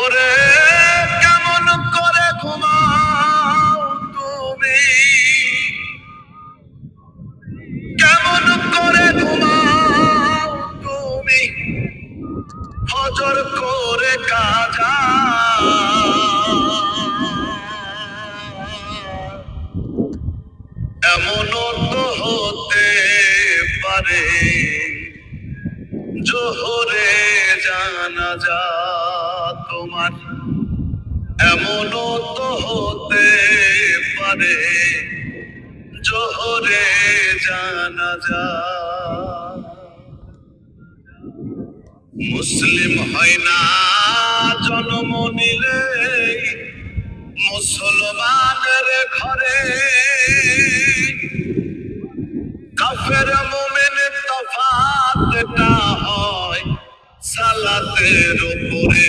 ওরে কেমন করে ঘুমাও তুমি, কেমন করে ঘুমাও তুমি, ফজর করে কাজা। এমনও তো হতে পারে জোহরে জানাজা তোমার, এমনও তো হতে পারে জোহরে জানাজা। মুসলিম হয় না জন্ম নিলে মুসলমানের ঘরে, কাফের মুমিন তফাৎটা হয় সালাতের উপরে।